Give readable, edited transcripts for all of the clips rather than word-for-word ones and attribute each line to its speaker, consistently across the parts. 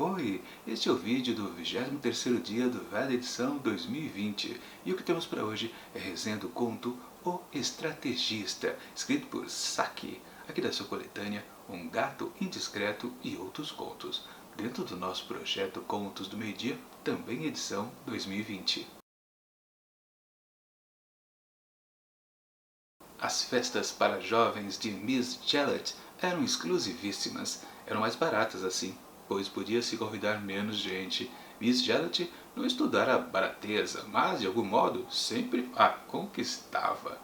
Speaker 1: Oi, este é o vídeo do 23º dia do Veda Edição 2020 e o que temos para hoje é resenha do conto O Estrategista, escrito por Saki, aqui da sua coletânea Um Gato Indiscreto e Outros Contos, dentro do nosso projeto Contos do Meio-Dia, também edição 2020. As festas para jovens de Miss Jallet eram exclusivíssimas, eram mais baratas assim, pois podia-se convidar menos gente. Miss Jallet não estudara barateza, mas de algum modo sempre a conquistava.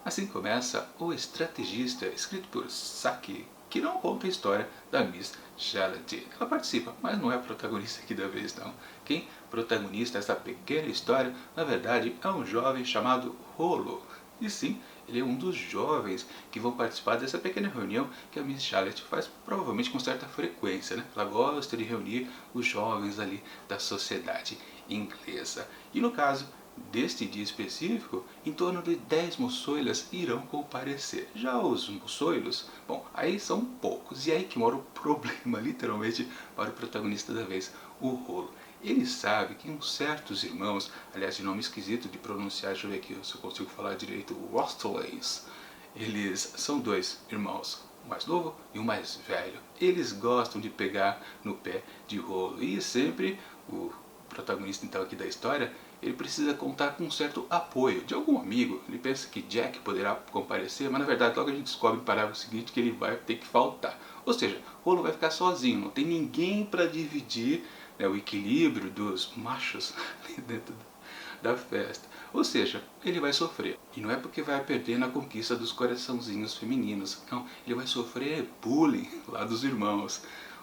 Speaker 1: Assim começa O Estrategista, escrito por Saki, que não conta a história da Miss Jallet. Ela participa, mas não é a protagonista aqui da vez não. Quem protagoniza essa pequena história, na verdade, é um jovem chamado Rolo. E sim, ele é um dos jovens que vão participar dessa pequena reunião que a Miss Charlotte faz provavelmente com certa frequência, né? Ela gosta de reunir os jovens ali da sociedade inglesa. E no caso deste dia específico, em torno de 10 moçoilas irão comparecer. Já os moçoilos, bom, aí são poucos. E aí que mora o problema, literalmente, para o protagonista da vez, o Rolo. Ele sabe que uns certos irmãos, aliás, de nome esquisito de pronunciar, deixa eu ver aqui se eu consigo falar direito, Rostolays, eles são dois irmãos, o mais novo e o mais velho. Eles gostam de pegar no pé de Rolo e sempre o protagonista então aqui da história, ele precisa contar com um certo apoio de algum amigo. Ele pensa que Jack poderá comparecer, mas na verdade logo a gente descobre no parágrafo seguinte que ele vai ter que faltar. Ou seja, Rolo vai ficar sozinho, não tem ninguém para dividir, né, o equilíbrio dos machos dentro da festa. Ou seja, ele vai sofrer. E não é porque vai perder na conquista dos coraçãozinhos femininos. Não, ele vai sofrer bullying lá dos irmãos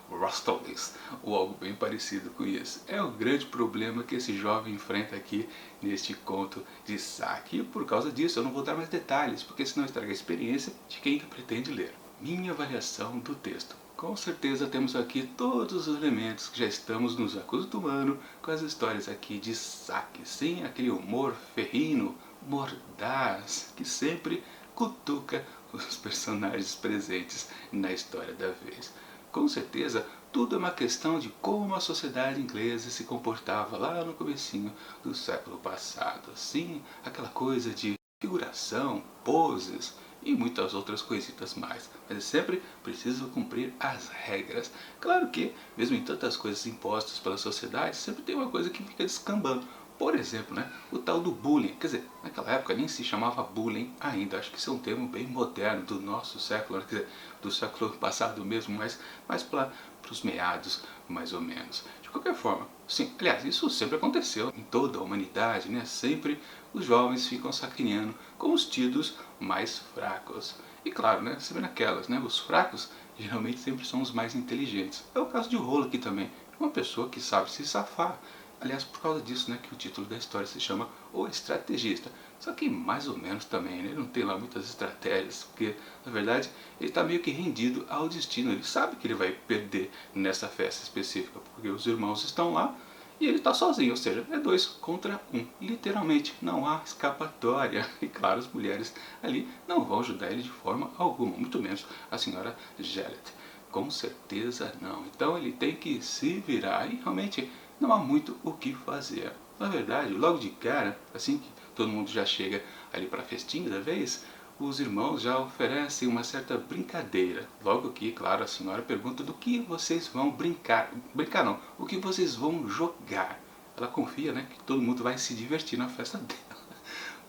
Speaker 1: Rostowis, ou algo bem parecido com isso. É o grande problema que esse jovem enfrenta aqui neste conto de Saki. E por causa disso eu não vou dar mais detalhes, porque senão estraga a experiência de quem pretende ler. Minha avaliação do texto. Com certeza temos aqui todos os elementos que já estamos nos acostumando com as histórias aqui de Saki. Sim, aquele humor ferrino, mordaz, que sempre cutuca os personagens presentes na história da vez. Com certeza, tudo é uma questão de como a sociedade inglesa se comportava lá no comecinho do século passado. Sim, aquela coisa de figuração, poses e muitas outras coisitas mais. Mas é sempre preciso cumprir as regras. Claro que, mesmo em tantas coisas impostas pela sociedade, sempre tem uma coisa que fica descambando. Por exemplo, né, o tal do bullying. Quer dizer, naquela época nem se chamava bullying ainda. Acho que isso é um termo bem moderno do nosso século, quer dizer, do século passado mesmo, mas mais para os meados, mais ou menos. De qualquer forma, sim, aliás, isso sempre aconteceu em toda a humanidade, né? Sempre os jovens ficam sacaneando com os tidos mais fracos. E claro, né, sempre naquelas, né, os fracos geralmente sempre são os mais inteligentes. É o caso de Rolo aqui também, uma pessoa que sabe se safar. Aliás, por causa disso, né, que o título da história se chama O Estrategista. Só que mais ou menos também, né, ele não tem lá muitas estratégias, porque na verdade ele está meio que rendido ao destino. Ele sabe que ele vai perder nessa festa específica, porque os irmãos estão lá e ele está sozinho, ou seja, é 2 contra 1. Literalmente, não há escapatória. E claro, as mulheres ali não vão ajudar ele de forma alguma, muito menos a senhora Jallet. Com certeza não. Então ele tem que se virar e realmente não há muito o que fazer. Na verdade, logo de cara, assim que todo mundo já chega ali para a festinha da vez, os irmãos já oferecem uma certa brincadeira. Logo que, claro, a senhora pergunta do que vocês vão brincar. Brincar não, o que vocês vão jogar. Ela confia, né, que todo mundo vai se divertir na festa dela.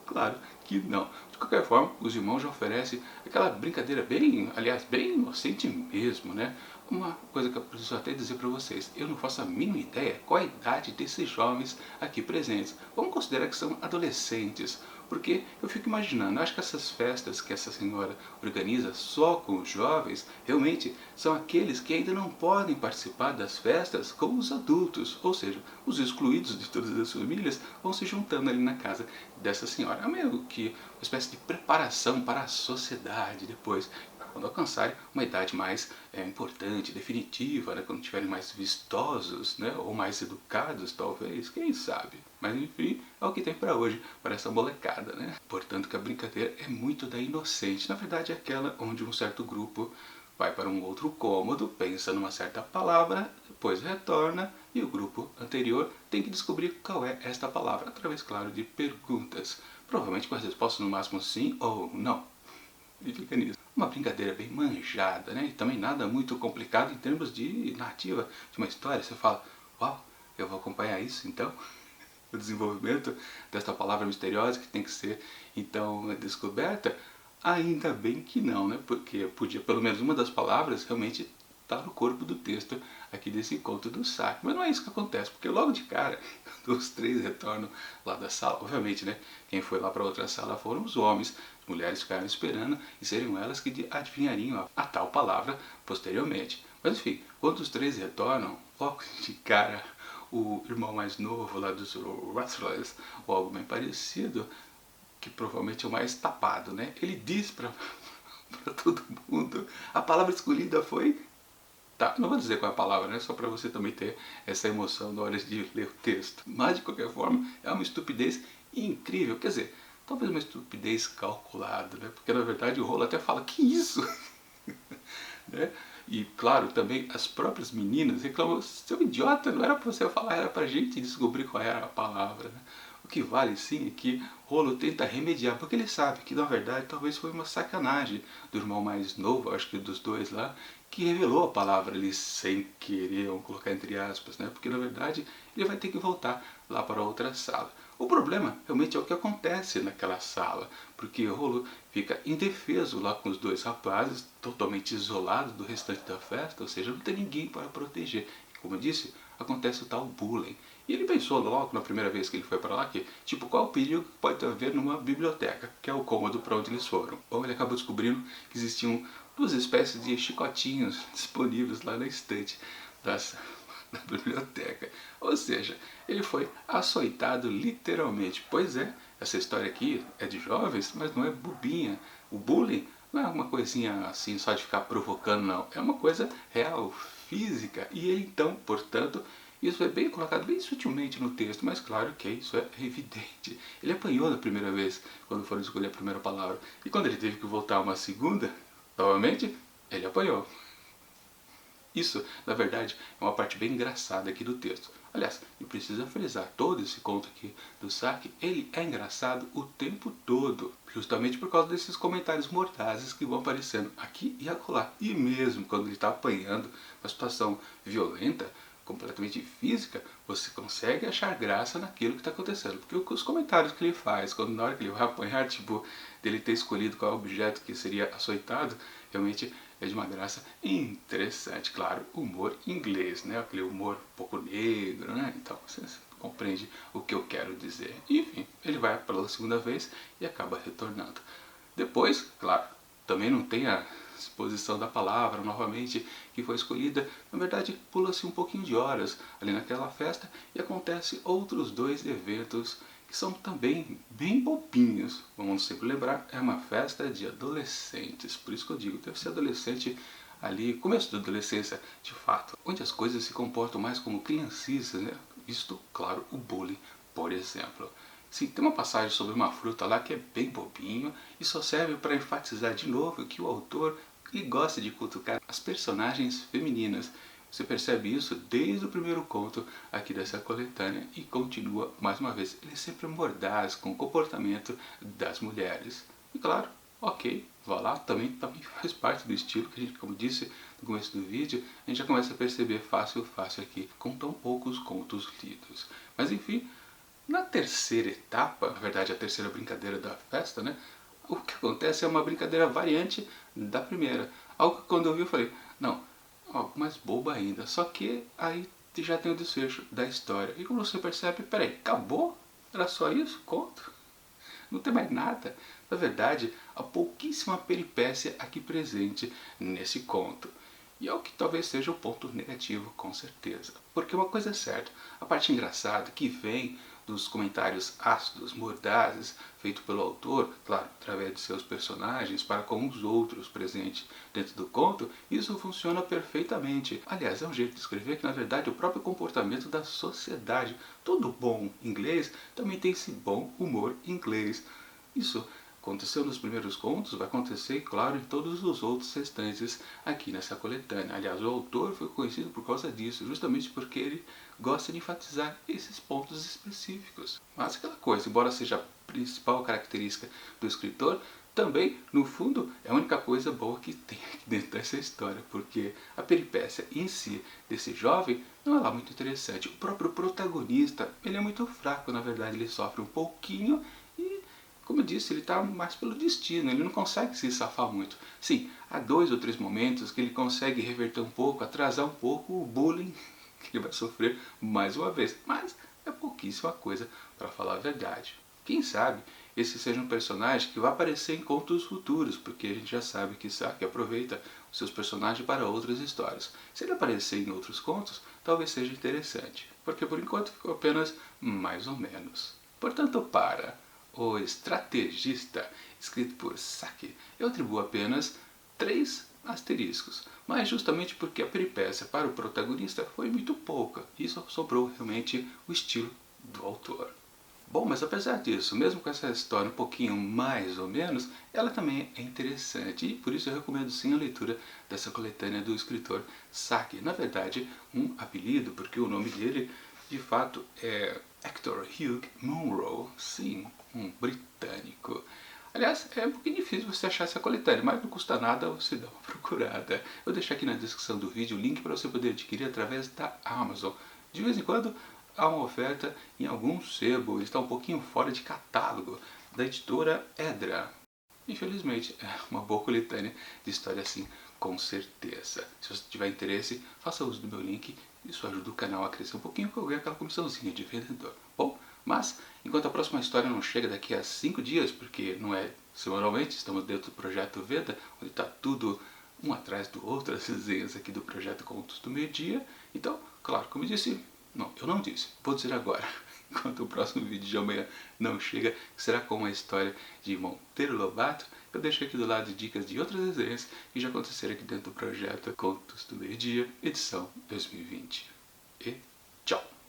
Speaker 1: Claro que não. De qualquer forma, os irmãos já oferecem aquela brincadeira bem, aliás, bem inocente mesmo, né? Uma coisa que eu preciso até dizer para vocês, eu não faço a mínima ideia qual a idade desses jovens aqui presentes. Vamos considerar que são adolescentes, porque eu fico imaginando, acho que essas festas que essa senhora organiza só com os jovens, realmente são aqueles que ainda não podem participar das festas como os adultos, ou seja, os excluídos de todas as famílias vão se juntando ali na casa dessa senhora. É meio que uma espécie de preparação para a sociedade depois, quando alcançarem uma idade mais importante, definitiva, né? Quando estiverem mais vistosos, né? Ou mais educados talvez, quem sabe. Mas enfim, é o que tem para hoje, para essa molecada, né? Portanto que a brincadeira é muito da inocente, na verdade é aquela onde um certo grupo vai para um outro cômodo, pensa numa certa palavra, depois retorna e o grupo anterior tem que descobrir qual é esta palavra, através, claro, de perguntas. Provavelmente com as respostas no máximo sim ou não. E fica nisso. Uma brincadeira bem manjada, né? E também nada muito complicado em termos de narrativa de uma história. Você fala, uau, eu vou acompanhar isso então? O desenvolvimento desta palavra misteriosa que tem que ser então descoberta? Ainda bem que não, né? Porque podia pelo menos uma das palavras realmente estar no corpo do texto aqui desse conto do Saki. Mas não é isso que acontece, porque logo de cara os três retornam lá da sala. Obviamente, né? Quem foi lá para outra sala foram os homens. As mulheres ficaram esperando e seriam elas que adivinhariam a tal palavra posteriormente. Mas enfim, quando os três retornam, logo de cara o irmão mais novo lá dos Wrestlers, ou algo bem parecido, que provavelmente é o mais tapado, né? Ele diz para todo mundo, a palavra escolhida foi... Tá, não vou dizer qual é a palavra, né? Só para você também ter essa emoção na hora de ler o texto. Mas, de qualquer forma, é uma estupidez incrível. Quer dizer, talvez uma estupidez calculada, né? Porque, na verdade, o Rolo até fala, que isso? Né? E, claro, também as próprias meninas reclamam, seu idiota, não era para você falar, era para a gente descobrir qual era a palavra, né? O que vale sim é que Rolo tenta remediar, porque ele sabe que na verdade talvez foi uma sacanagem do irmão mais novo, acho que dos dois lá, que revelou a palavra ali sem querer, vamos colocar entre aspas, né? Porque na verdade ele vai ter que voltar lá para outra sala. O problema realmente é o que acontece naquela sala, porque Rolo fica indefeso lá com os dois rapazes, totalmente isolado do restante da festa, ou seja, não tem ninguém para proteger. E, como eu disse, acontece o tal bullying. E ele pensou logo na primeira vez que ele foi para lá que, tipo, qual o perigo que pode haver numa biblioteca, que é o cômodo para onde eles foram. Bom, ele acabou descobrindo que existiam duas espécies de chicotinhos disponíveis lá na estante da biblioteca. Ou seja, ele foi açoitado literalmente. Pois é, essa história aqui é de jovens, mas não é bobinha. O bullying não é uma coisinha assim só de ficar provocando, não. É uma coisa real, física. E ele então, portanto, isso é bem colocado bem sutilmente no texto, mas claro que isso é evidente. Ele apanhou da primeira vez, quando foram escolher a primeira palavra. E quando ele teve que voltar uma segunda, novamente, ele apanhou. Isso, na verdade, é uma parte bem engraçada aqui do texto. Aliás, e precisa frisar, todo esse conto aqui do Saki, ele é engraçado o tempo todo. Justamente por causa desses comentários mordazes que vão aparecendo aqui e acolá. E mesmo quando ele está apanhando uma situação violenta, completamente física, você consegue achar graça naquilo que está acontecendo. Porque os comentários que ele faz, quando na hora que ele vai apanhar, tipo, dele ter escolhido qual objeto que seria açoitado, realmente é de uma graça interessante. Claro, humor inglês, né? Aquele humor um pouco negro, né? Então, você compreende o que eu quero dizer. Enfim, ele vai pela segunda vez e acaba retornando. Depois, claro, também não tem a exposição da palavra novamente que foi escolhida. Na verdade, pula-se um pouquinho de horas ali naquela festa e acontece outros dois eventos que são também bem bobinhos. Vamos sempre lembrar, é uma festa de adolescentes, por isso que eu digo, deve ser adolescente ali, começo da adolescência de fato, onde as coisas se comportam mais como criancistas, né? Visto, claro, o bullying, por exemplo. Sim, tem uma passagem sobre uma fruta lá que é bem bobinho e só serve para enfatizar de novo que o autor ele gosta de cutucar as personagens femininas. Você percebe isso desde o primeiro conto aqui dessa coletânea e continua mais uma vez. Ele é sempre mordaz com o comportamento das mulheres. E claro, ok, vá lá, também faz parte do estilo que a gente, como disse no começo do vídeo, a gente já começa a perceber fácil aqui, com tão poucos contos lidos. Mas enfim, na terceira etapa, na verdade a terceira brincadeira da festa, né? O que acontece é uma brincadeira variante da primeira. Algo que quando eu vi eu falei, não, algo mais bobo ainda. Só que aí já tem o desfecho da história. E quando você percebe, peraí, acabou? Era só isso? Conto? Não tem mais nada. Na verdade, há pouquíssima peripécia aqui presente nesse conto. E é o que talvez seja o ponto negativo, com certeza. Porque uma coisa é certa, a parte engraçada que vem dos comentários ácidos, mordazes, feito pelo autor, claro, através de seus personagens, para com os outros presentes dentro do conto, isso funciona perfeitamente. Aliás, é um jeito de escrever que, na verdade, é o próprio comportamento da sociedade. Todo bom inglês também tem esse bom humor inglês. Isso Aconteceu nos primeiros contos, vai acontecer, claro, em todos os outros restantes aqui nessa coletânea. Aliás, o autor foi conhecido por causa disso, justamente porque ele gosta de enfatizar esses pontos específicos. Mas aquela coisa, embora seja a principal característica do escritor, também, no fundo, é a única coisa boa que tem aqui dentro dessa história, porque a peripécia em si desse jovem não é lá muito interessante. O próprio protagonista, ele é muito fraco, na verdade, ele sofre um pouquinho e, como eu disse, ele está mais pelo destino, ele não consegue se safar muito. Sim, há 2 ou 3 momentos que ele consegue reverter um pouco, atrasar um pouco o bullying que ele vai sofrer mais uma vez, mas é pouquíssima coisa para falar a verdade. Quem sabe esse seja um personagem que vai aparecer em contos futuros, porque a gente já sabe que Saki aproveita os seus personagens para outras histórias. Se ele aparecer em outros contos, talvez seja interessante, porque por enquanto ficou apenas mais ou menos. Portanto, para O Estrategista, escrito por Saki, eu atribuo apenas 3 asteriscos, mas justamente porque a peripécia para o protagonista foi muito pouca, e só sobrou realmente o estilo do autor. Bom, mas apesar disso, mesmo com essa história um pouquinho mais ou menos, ela também é interessante e por isso eu recomendo sim a leitura dessa coletânea do escritor Saki. Na verdade, um apelido, porque o nome dele de fato é Hector Hugh Munro, sim, um britânico. Aliás, é um pouquinho difícil você achar essa coletânea, mas não custa nada você dar uma procurada. Eu vou deixar aqui na descrição do vídeo o link para você poder adquirir através da Amazon. De vez em quando há uma oferta em algum sebo, ele está um pouquinho fora de catálogo, da editora Edra. Infelizmente, é uma boa coletânea de história assim, com certeza. Se você tiver interesse, faça uso do meu link, isso ajuda o canal a crescer um pouquinho, porque eu ganho aquela comissãozinha de vendedor. Bom, mas enquanto a próxima história não chega daqui a 5 dias, porque não é semanalmente, estamos dentro do projeto Veda, onde está tudo um atrás do outro, as resenhas aqui do projeto Contos do Meio-Dia. Então, claro, como eu disse, não, eu não disse, vou dizer agora. Enquanto o próximo vídeo de amanhã não chega, que será com uma história de Monteiro Lobato, eu deixo aqui do lado dicas de outras resenhas que já aconteceram aqui dentro do projeto Contos do Meio-Dia, edição 2020. E tchau!